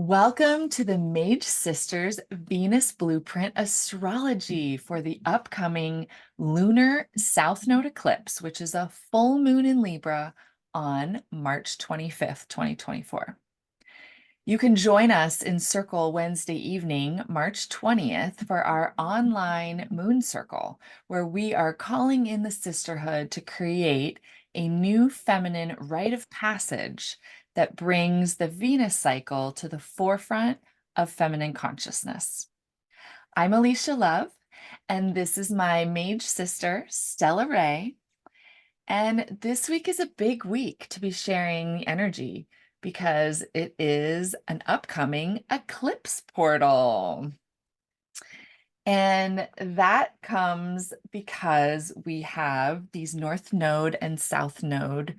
Welcome to the Mage Sisters Venus Blueprint Astrology for the upcoming Lunar South Node Eclipse, which is a full moon in Libra on March 25th, 2024. You can join us in Circle Wednesday evening, March 20th, for our online Moon Circle, where we are calling in the sisterhood to create a new feminine rite of passage that brings the Venus cycle to the forefront of feminine consciousness. I'm Alicia Love, and this is my mage sister, Stella Ray. And this week is a big week to be sharing the energy because it is an upcoming eclipse portal. And that comes because we have these North Node and South Node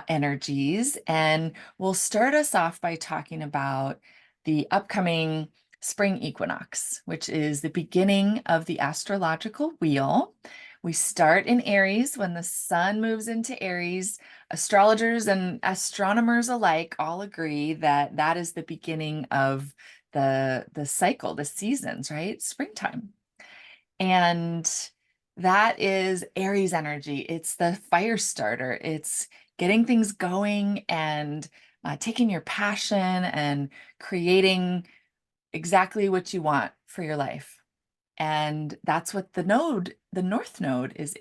energies. And we'll start us off by talking about the upcoming spring equinox, which is the beginning of the astrological wheel. We start in Aries when the sun moves into Aries. Astrologers and astronomers alike all agree that that is the beginning of the cycle, the seasons, right? Springtime. And that is Aries energy. It's the fire starter. It's getting things going and taking your passion and creating exactly what you want for your life. And that's what the North Node is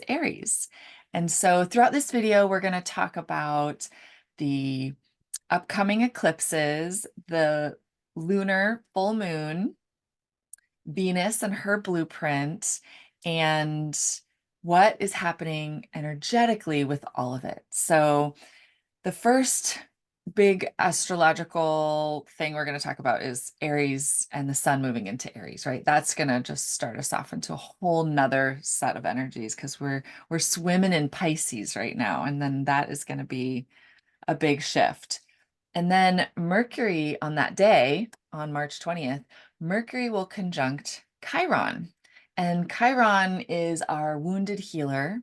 Aries. And so throughout this video, we're going to talk about the upcoming eclipses, the lunar full moon, Venus and her blueprint, and what is happening energetically with all of it. So the first big astrological thing we're going to talk about is Aries and the sun moving into Aries, right? That's going to just start us off into a whole nother set of energies because we're swimming in Pisces right now. And then that is going to be a big shift. And then Mercury on that day, on March 20th, Mercury will conjunct Chiron. And Chiron is our wounded healer,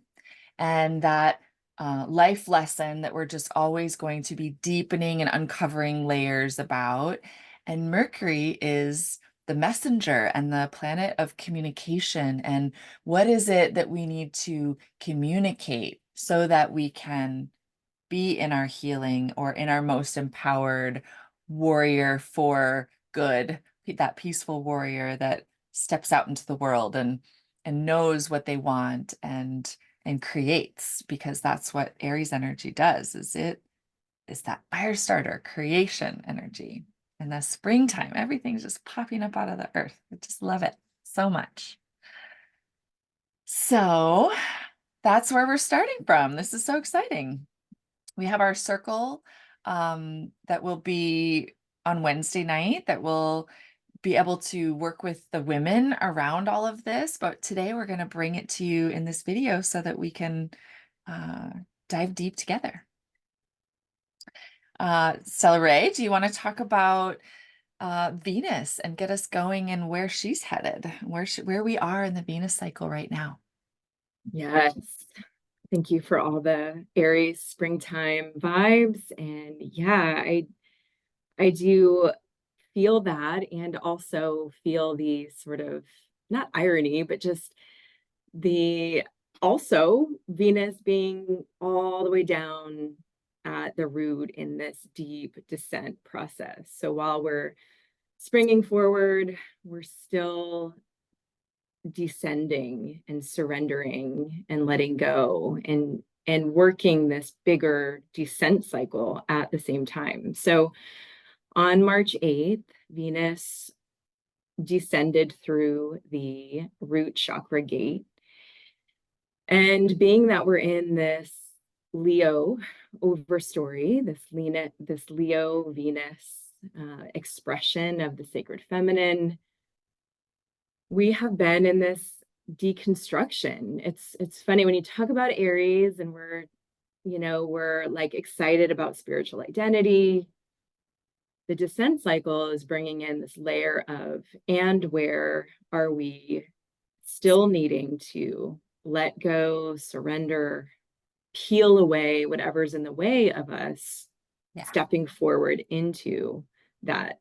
and that life lesson that we're just always going to be deepening and uncovering layers about. And Mercury is the messenger and the planet of communication. And what is it that we need to communicate so that we can be in our healing or in our most empowered warrior for good, that peaceful warrior that steps out into the world and knows what they want and creates, because that's what Aries energy does. It is that fire starter creation energy. And the springtime, everything's just popping up out of the earth. I just love it so much. So that's where we're starting from. This is so exciting. We have our circle that will be on Wednesday night that will be able to work with the women around all of this. But today we're going to bring it to you in this video so that we can dive deep together. Stella Ray, do you want to talk about Venus and get us going and where she's headed, where we are in the Venus cycle right now? Yes. Thank you for all the Aries springtime vibes. And yeah, I do feel that, and also feel the sort of, not irony, but just the also Venus being all the way down at the root in this deep descent process. So while we're springing forward, we're still descending and surrendering and letting go and working this bigger descent cycle at the same time. So on March 8th, Venus descended through the root chakra gate. And being that we're in this Leo overstory, this Leo Venus expression of the sacred feminine, we have been in this deconstruction. It's funny when you talk about Aries and we're like excited about spiritual identity. The descent cycle is bringing in this layer of, and where are we still needing to let go, surrender, peel away whatever's in the way of us stepping forward into that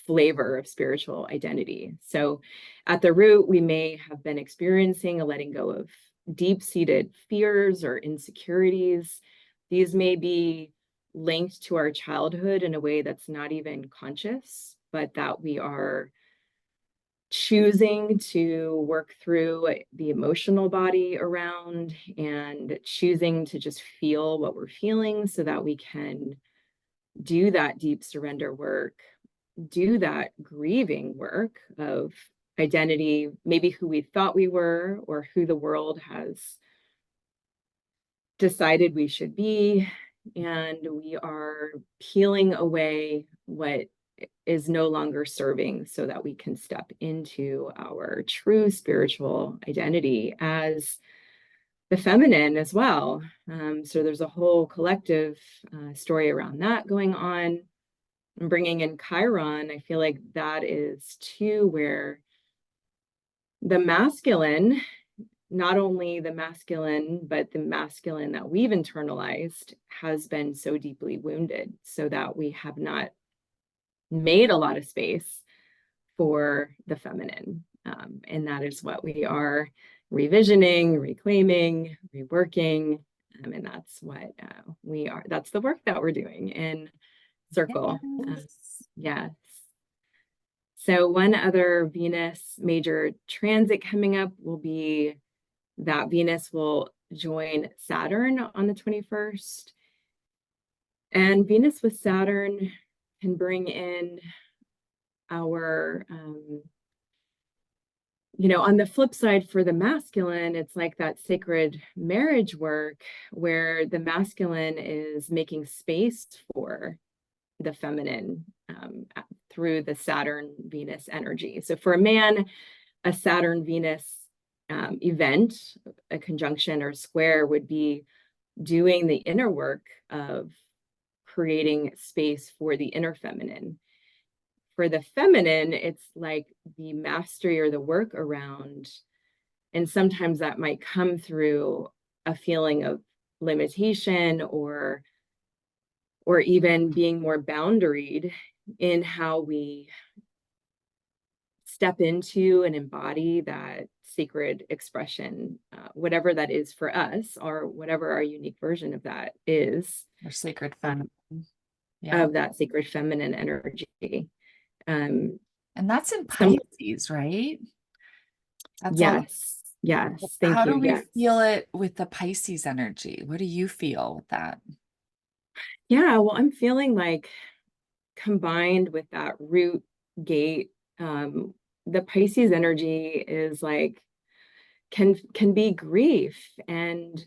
flavor of spiritual identity. So at the root, we may have been experiencing a letting go of deep-seated fears or insecurities. These may be linked to our childhood in a way that's not even conscious, but that we are choosing to work through the emotional body around, and choosing to just feel what we're feeling so that we can do that deep surrender work, do that grieving work of identity, maybe who we thought we were or who the world has decided we should be. And we are peeling away what is no longer serving so that we can step into our true spiritual identity as the feminine as well. So there's a whole collective story around that going on. And bringing in Chiron, I feel like that is too where the masculine, not only the masculine, but the masculine that we've internalized has been so deeply wounded, so that we have not made a lot of space for the feminine. And that is what we are revisioning, reclaiming, reworking. And that's what we are. That's the work that we're doing in Circle. Yes. Yes. So one other Venus major transit coming up will be that Venus will join Saturn on the 21st. And Venus with Saturn can bring in our, on the flip side for the masculine, it's like that sacred marriage work where the masculine is making space for the feminine through the Saturn Venus energy. So for a man, a Saturn Venus event, a conjunction or square, would be doing the inner work of creating space for the inner feminine. For the feminine, it's like the mastery or the work around, and sometimes that might come through a feeling of limitation or even being more boundaried in how we step into and embody that sacred expression, whatever that is for us, or whatever our unique version of that is. Or sacred feminine. Yeah. Of that sacred feminine energy. And that's in Some, Pisces, right? That's all. yes, yes, How thank do you, we yes. feel it with the Pisces energy? What do you feel with that? Yeah, well, I'm feeling like combined with that root gate, the Pisces energy is like, can be grief, and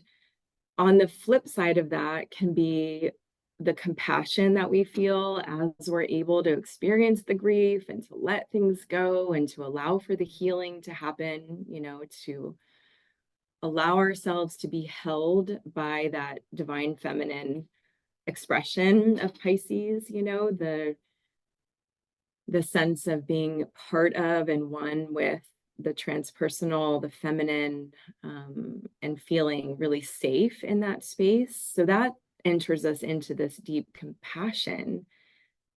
on the flip side of that can be the compassion that we feel as we're able to experience the grief and to let things go and to allow for the healing to happen, to allow ourselves to be held by that divine feminine expression of Pisces, the sense of being part of and one with the transpersonal, the feminine, and feeling really safe in that space. So that enters us into this deep compassion.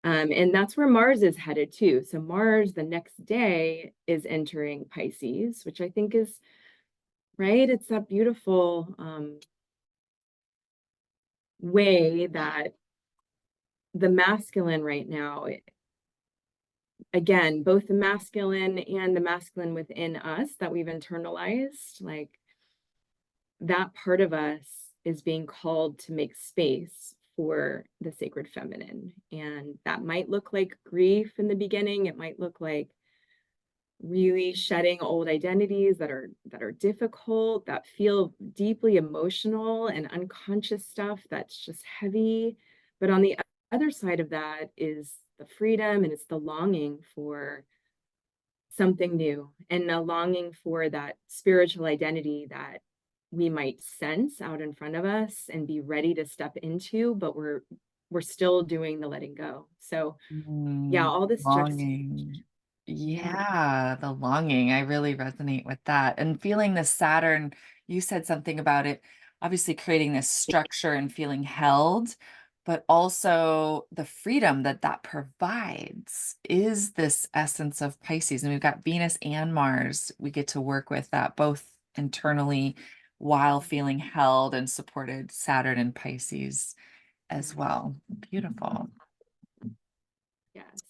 And that's where Mars is headed too. So Mars the next day is entering Pisces, which I think is right. It's that beautiful way that the masculine right now, again, both the masculine and the masculine within us that we've internalized, like that part of us is being called to make space for the sacred feminine. And that might look like grief in the beginning. It might look like really shedding old identities that are difficult, that feel deeply emotional and unconscious stuff that's just heavy. But on the other side of that is the freedom, and it's the longing for something new, and a longing for that spiritual identity that we might sense out in front of us and be ready to step into, but we're still doing the letting go. So yeah, all this Longing. yeah. Yeah, the longing. I really resonate with that. And feeling the Saturn, you said something about it, obviously creating this structure and feeling held. but also the freedom that that provides is this essence of Pisces. And we've got Venus and Mars. We get to work with that both internally while feeling held and supported, Saturn and Pisces as well. Beautiful. Yes.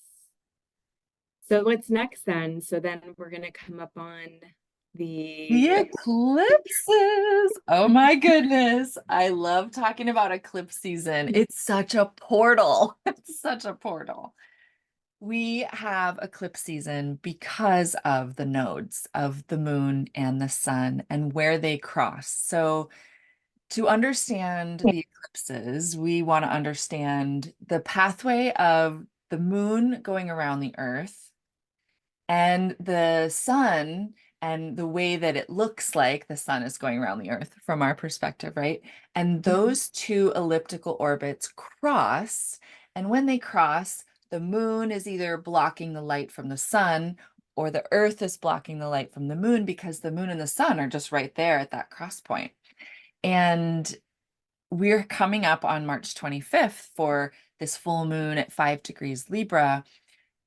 So what's next then? So then we're going to come up on The the eclipses. Oh my goodness. I love talking about eclipse season. It's such a portal. It's such a portal. We have eclipse season because of the nodes of the moon and the sun and where they cross. So, to understand the eclipses, we want to understand the pathway of the moon going around the earth and the sun and the way that it looks like the sun is going around the earth from our perspective, right? And those two elliptical orbits cross. And when they cross, the moon is either blocking the light from the sun or the earth is blocking the light from the moon because the moon and the sun are just right there at that cross point. And we're coming up on March 25th for this full moon at 5 degrees Libra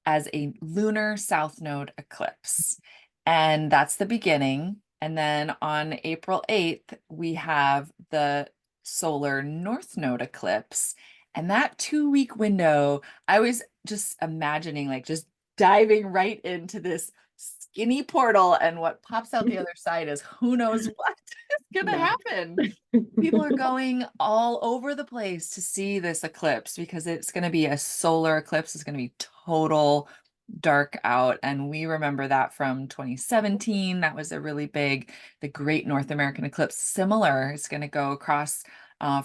as a lunar south node eclipse. And that's the beginning. And then on April 8th, we have the solar north node eclipse. And that 2 week window, I was just imagining like just diving right into this skinny portal. And what pops out the other side is who knows what is going to yeah. happen. People are going all over the place to see this eclipse because it's going to be a solar eclipse. It's going to be total dark out. And we remember that from 2017. That was a really big, the Great North American Eclipse. Similar, it's going to go across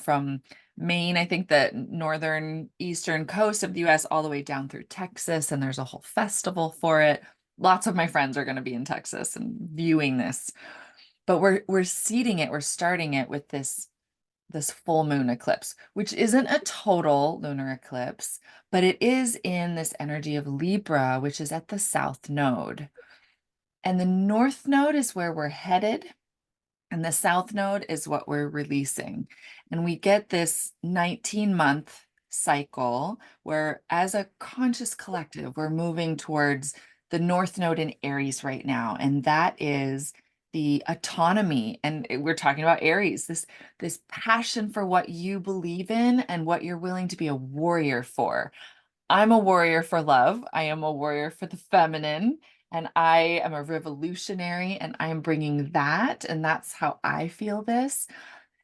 from Maine, I think the northern eastern coast of the US, all the way down through Texas. And there's a whole festival for it. Lots of my friends are going to be in Texas and viewing this. But we're seeding it, we're starting it with this full moon eclipse, which isn't a total lunar eclipse, but it is in this energy of Libra, which is at the south node. And the north node is where we're headed, and the south node is what we're releasing. And we get this 19-month cycle where, as a conscious collective, we're moving towards the north node in Aries right now. And that is the autonomy. And we're talking about Aries, this passion for what you believe in and what you're willing to be a warrior for. I'm a warrior for love. I am a warrior for the feminine. And I am a revolutionary and I am bringing that. And that's how I feel this.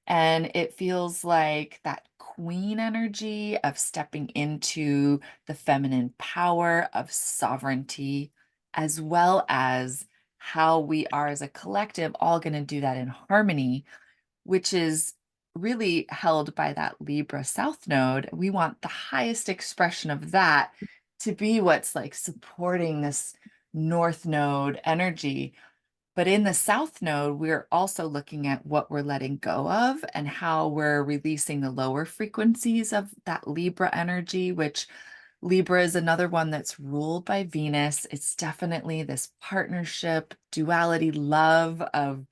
And it feels like that queen energy of stepping into the feminine power of sovereignty, as well as how we are as a collective all going to do that in harmony, which is really held by that Libra South Node. We want the highest expression of that to be what's like supporting this North Node energy. But in the South Node, we're also looking at what we're letting go of and how we're releasing the lower frequencies of that Libra energy, which Libra is another one that's ruled by Venus. It's definitely this partnership, duality, love of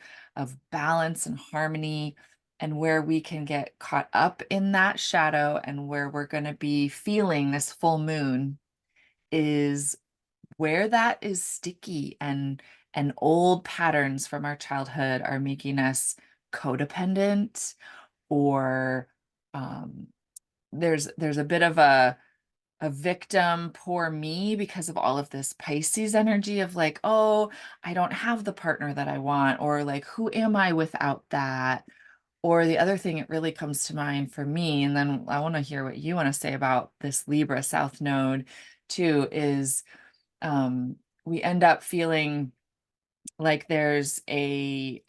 balance and harmony, and where we can get caught up in that shadow and where we're going to be feeling this full moon is where that is sticky and old patterns from our childhood are making us codependent or um, there's a bit of a victim, poor me, because of all of this Pisces energy of like, oh, I don't have the partner that I want, or like, who am I without that? Or the other thing it really comes to mind for me, and then I want to hear what you want to say about this Libra South Node too, is we end up feeling like there's I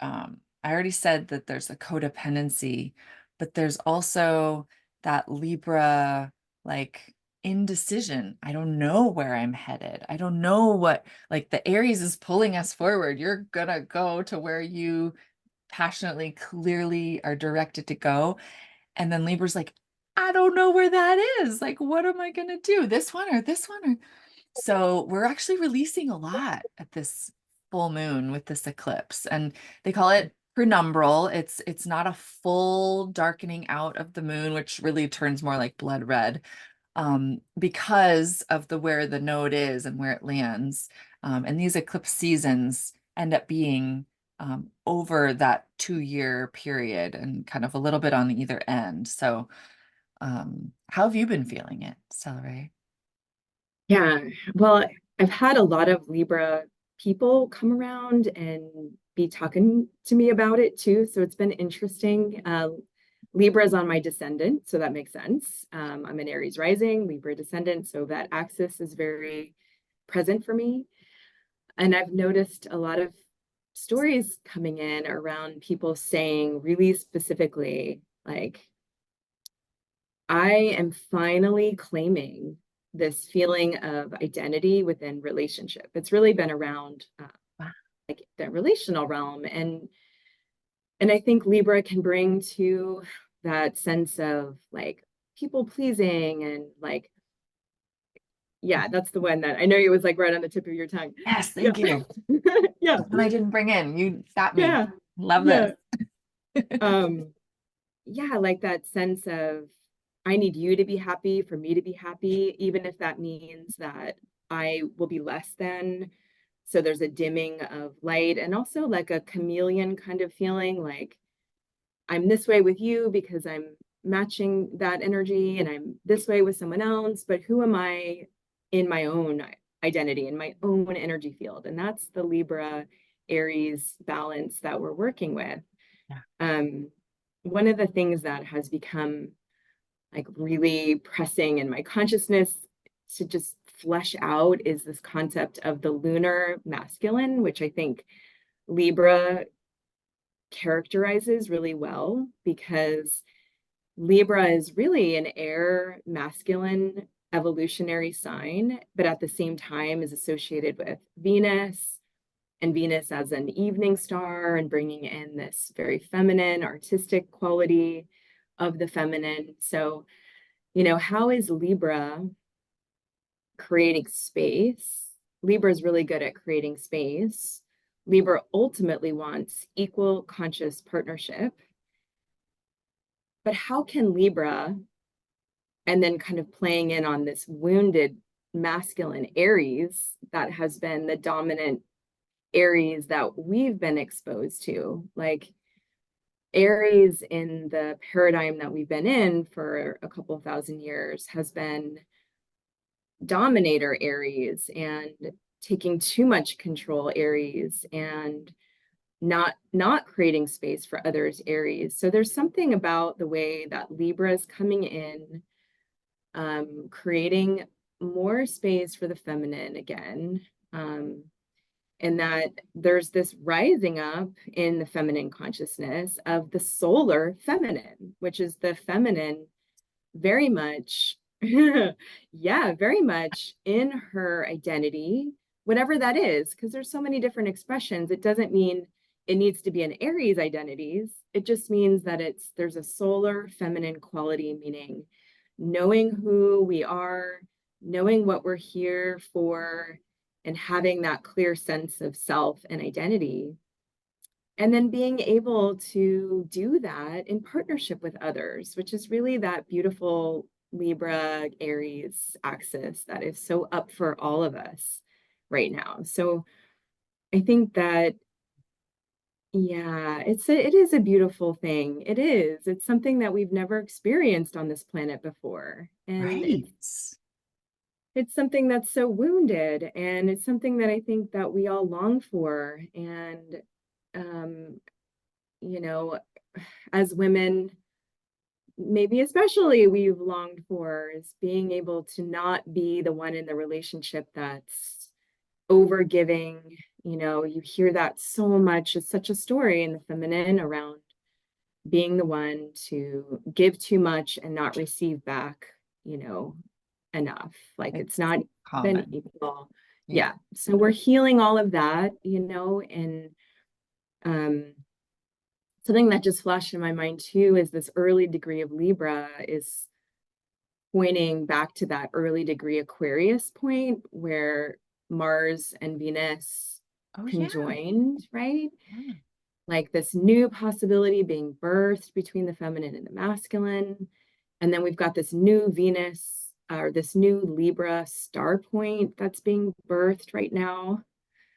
already said that there's a codependency, but there's also that Libra like indecision. I don't know where I'm headed. I don't know what, like the Aries is pulling us forward. You're gonna go to where you passionately, clearly are directed to go. And then Libra's like, I don't know where that is. Like, what am I gonna do? This one or this one? Or so we're actually releasing a lot at this full moon with this eclipse. And they call it penumbral. It's not a full darkening out of the moon, which really turns more like blood red, because of the where the node is and where it lands. And these eclipse seasons end up being over that 2 year period and kind of a little bit on either end. So, how have you been feeling it, Celery? Yeah, well, I've had a lot of Libra people come around and be talking to me about it too. So it's been interesting. Libra is on my descendant, so that makes sense. I'm an Aries rising, Libra descendant, so that axis is very present for me. And I've noticed a lot of stories coming in around people saying really specifically, like, I am finally claiming this feeling of identity within relationship. It's really been around Wow. like the relational realm, and I think Libra can bring to that sense of like people pleasing and like, yeah, that's the one that I know it was like right on the tip of your tongue. Yes, Yeah. thank you. Yeah. And I didn't bring in. You got me. Yeah. Love this. Yeah. Um, yeah, like that sense of I need you to be happy for me to be happy, even if that means that I will be less than. So there's a dimming of light and also like a chameleon kind of feeling like I'm this way with you because I'm matching that energy and I'm this way with someone else, but who am I in my own identity, in my own energy field? And that's the Libra Aries balance that we're working with. Yeah. One of the things that has become like really pressing in my consciousness to just flesh out is this concept of the lunar masculine, which I think Libra characterizes really well because Libra is really an air masculine evolutionary sign, but at the same time is associated with Venus and Venus as an evening star and bringing in this very feminine artistic quality of the feminine. So, how is Libra creating space? Libra is really good at creating space. Libra ultimately wants equal conscious partnership. But how can Libra, and then kind of playing in on this wounded masculine Aries that has been the dominant Aries that we've been exposed to, like Aries in the paradigm that we've been in for a couple of thousand years has been dominator Aries and taking too much control Aries and not creating space for others Aries. So there's something about the way that Libra is coming in, creating more space for the feminine again, and that there's this rising up in the feminine consciousness of the solar feminine, which is the feminine very much, yeah, very much in her identity, whatever that is, because there's so many different expressions. It doesn't mean it needs to be an Aries identities. It just means that there's a solar feminine quality, meaning knowing who we are, knowing what we're here for, and having that clear sense of self and identity. And then being able to do that in partnership with others, which is really that beautiful Libra Aries axis that is so up for all of us right now. So I think that, yeah, it is a beautiful thing. It is. It's something that we've never experienced on this planet before. And Right. it's something that's so wounded, and it's something that I think that we all long for. And um, you know, as women, maybe especially we've longed for is being able to not be the one in the relationship that's over giving. You hear that so much. It's such a story in the feminine around being the one to give too much and not receive back, enough. Like it's It's not been common. equal. Yeah. Yeah. So we're healing all of that, and um something that just flashed in my mind too is this early degree of Libra is pointing back to that early degree Aquarius point where Mars and Venus Oh, yeah. conjoined, right? Yeah. like this new possibility being birthed between the feminine and the masculine. And then we've got this new Venus, or this new Libra star point that's being birthed right now.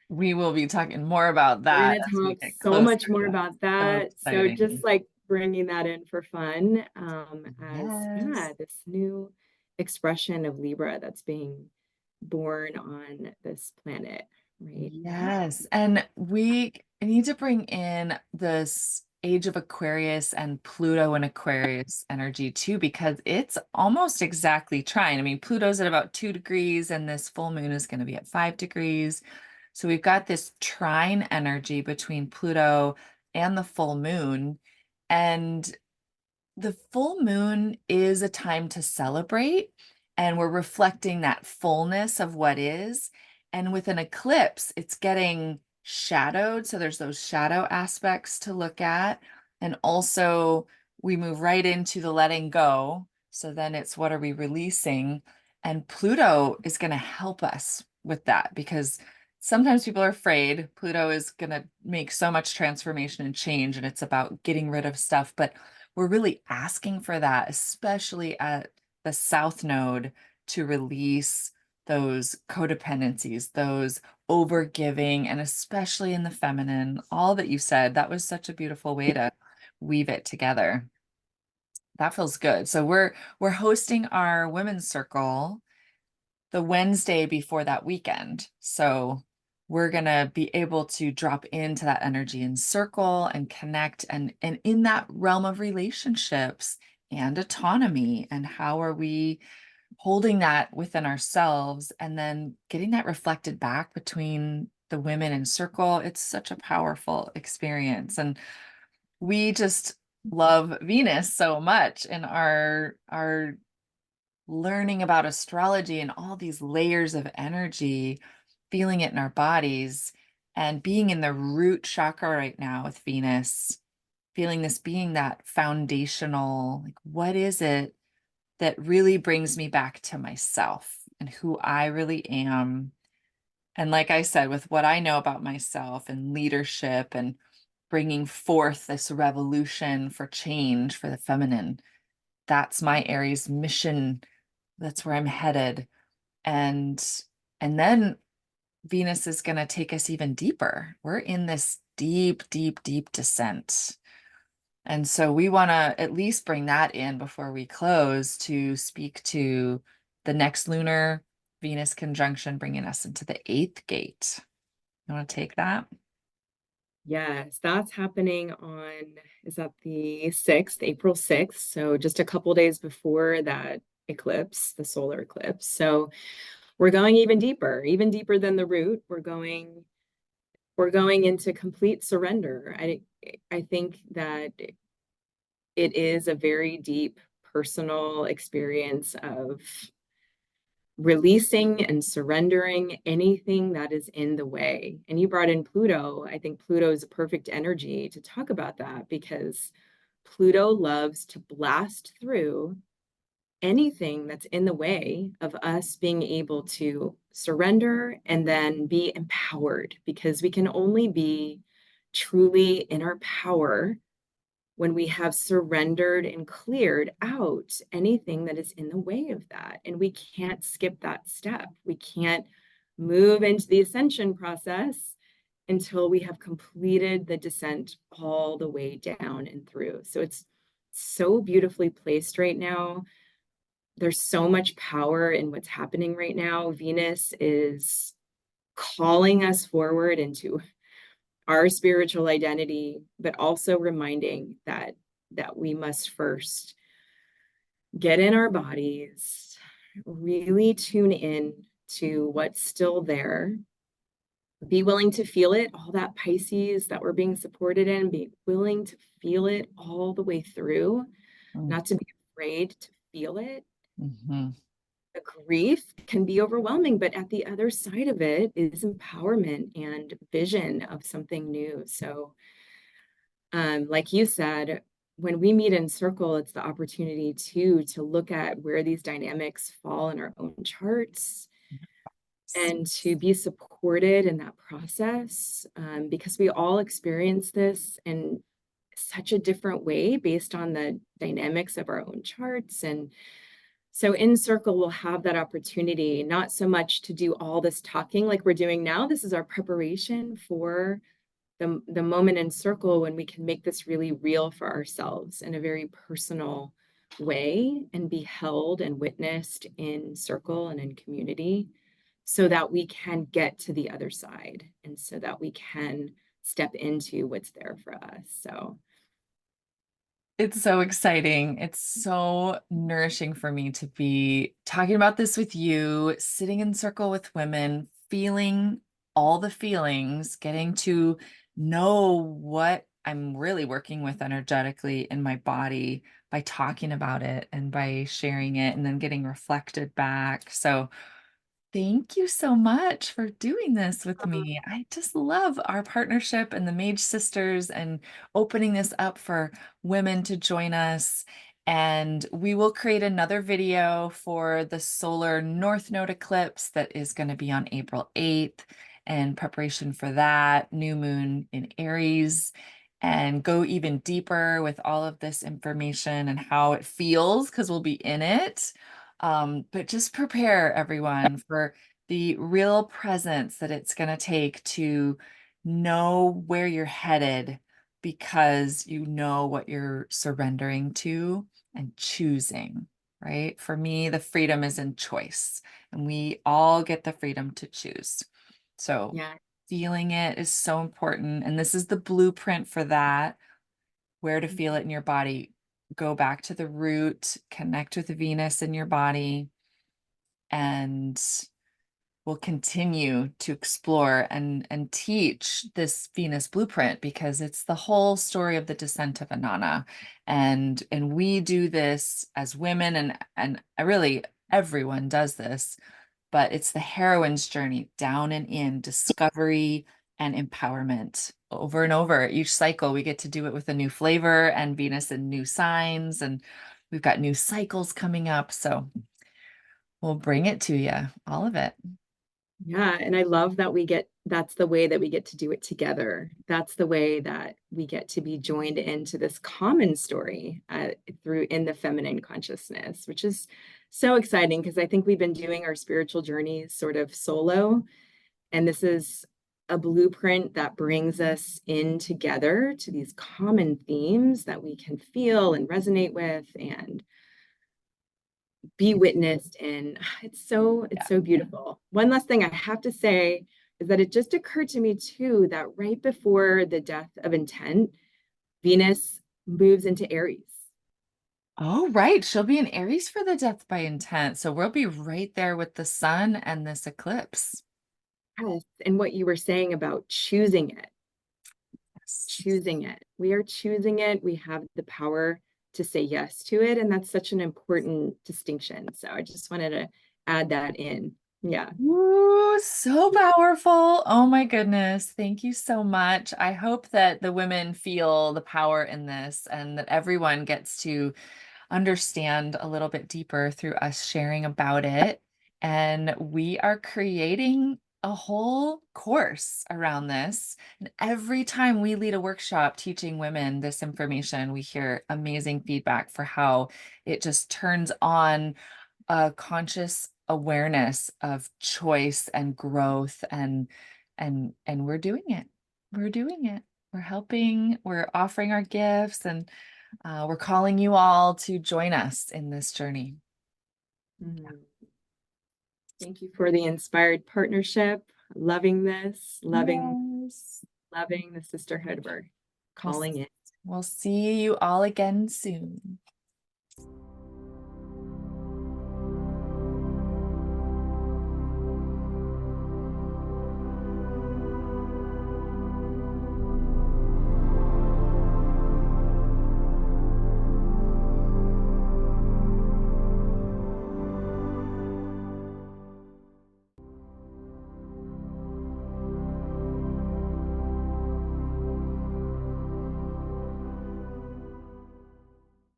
We will be talking more about We're that going to as we talk get so closer much to more that. about So that. So just exciting. like bringing that in for fun, as Yes. this new expression of Libra that's being born on this planet right now. Yes. And we need to bring in this age of Aquarius and Pluto and Aquarius energy too, because it's almost exactly trine. I mean, Pluto's at about 2 degrees, and this full moon is going to be at 5 degrees. So we've got this trine energy between Pluto and the full moon. And the full moon is a time to celebrate, and we're reflecting that fullness of what is. And with an eclipse, it's getting shadowed. So there's those shadow aspects to look at. And also, we move right into the letting go. So then it's what are we releasing? And Pluto is going to help us with that, because sometimes people are afraid Pluto is going to make so much transformation and change, and it's about getting rid of stuff. But we're really asking for that, especially at the South Node, to release those codependencies, those overgiving, and especially in the feminine. All that you said, that was such a beautiful way to weave it together. That feels good. So we're hosting our women's circle the Wednesday before that weekend. So we're going to be able to drop into that energy and circle and connect, and in that realm of relationships and autonomy, and how are we holding that within ourselves and then getting that reflected back between the women in circle. It's such a powerful experience. And we just love Venus so much in our learning about astrology and all these layers of energy, feeling it in our bodies, and being in the root chakra right now with Venus, feeling this being that foundational, like, what is it that really brings me back to myself and who I really am? And like I said, with what I know about myself and leadership and bringing forth this revolution for change for the feminine, that's my Aries mission. That's where I'm headed. And and then Venus is going to take us even deeper. We're in this deep, deep, deep descent. And so we want to at least bring that in before we close, to speak to the next lunar Venus conjunction, bringing us into the eighth gate. You want to take that? Yes, that's happening on, is that the 6th, April 6th? So just a couple days before that eclipse, the solar eclipse. So we're going even deeper than the root. We're going into complete surrender. I think that it is a very deep personal experience of releasing and surrendering anything that is in the way. And you brought in Pluto. I think Pluto is a perfect energy to talk about that, because Pluto loves to blast through anything that's in the way of us being able to surrender and then be empowered, because we can only be truly in our power when we have surrendered and cleared out anything that is in the way of that. And we can't skip that step. We can't move into the ascension process until we have completed the descent all the way down and through. So it's so beautifully placed right now. There's so much power in what's happening right now. Venus is calling us forward into our spiritual identity, but also reminding that we must first get in our bodies, really tune in to what's still there, be willing to feel it, all that Pisces that we're being supported in, be willing to feel it all the way through, not to be afraid to feel it. Mm-hmm. The grief can be overwhelming, but at the other side of it is empowerment and vision of something new. So like you said, when we meet in circle, it's the opportunity to look at where these dynamics fall in our own charts, and to be supported in that process, because we all experience this in such a different way based on the dynamics of our own charts. And so in Circle, we'll have that opportunity, not so much to do all this talking like we're doing now. This is our preparation for the moment in Circle when we can make this really real for ourselves in a very personal way and be held and witnessed in Circle and in community, so that we can get to the other side and so that we can step into what's there for us. So It's so exciting. It's so nourishing for me to be talking about this with you, sitting in circle with women, feeling all the feelings, getting to know what I'm really working with energetically in my body by talking about it and by sharing it and then getting reflected back. So thank you so much for doing this with me. I just love our partnership and the Mage sisters and opening this up for women to join us. And we will create another video for the solar North Node eclipse that is going to be on April 8th in preparation for that new moon in Aries, and go even deeper with all of this information and how it feels because we'll be in it. But just prepare everyone for the real presence that it's going to take to know where you're headed, because you know what you're surrendering to and choosing, right? For me, the freedom is in choice, and we all get the freedom to choose. So yeah, feeling it is so important. And this is the blueprint for that, where to feel it in your body. Go back to the root, connect with Venus in your body, and we'll continue to explore and teach this Venus blueprint, because it's the whole story of the descent of Inanna. And we do this as women, and really everyone does this, but it's the heroine's journey down and in discovery and empowerment over and over. Each cycle, we get to do it with a new flavor and Venus in new signs, and we've got new cycles coming up. So we'll bring it to you, all of it. yeah. And I love that that's the way that we get to do it together. That's the way that we get to be joined into this common story through in the feminine consciousness, which is so exciting because I think we've been doing our spiritual journeys sort of solo. And this is a blueprint that brings us in together to these common themes that we can feel and resonate with and be witnessed in. It's Yeah. so beautiful. One last thing I have to say is that it just occurred to me too that right before the death of intent, Venus moves into Aries. Oh, right. She'll be in Aries for the death by intent. So we'll be right there with the sun and this eclipse. Yes, and what you were saying about choosing it, Yes. choosing it. We are choosing it. We have the power to say yes to it. And that's such an important distinction. So I just wanted to add that in. Yeah. Ooh, so powerful. Oh my goodness. Thank you so much. I hope that the women feel the power in this and that everyone gets to understand a little bit deeper through us sharing about it. And we are creating a whole course around this. And every time we lead a workshop teaching women this information, we hear amazing feedback for how it just turns on a conscious awareness of choice and growth, and we're doing it. We're doing it. We're helping, we're offering our gifts, and we're calling you all to join us in this journey. Mhm. Thank you for the inspired partnership. Loving this, Yes. loving the sisterhood we're We'll, calling it. we'll see you all again soon.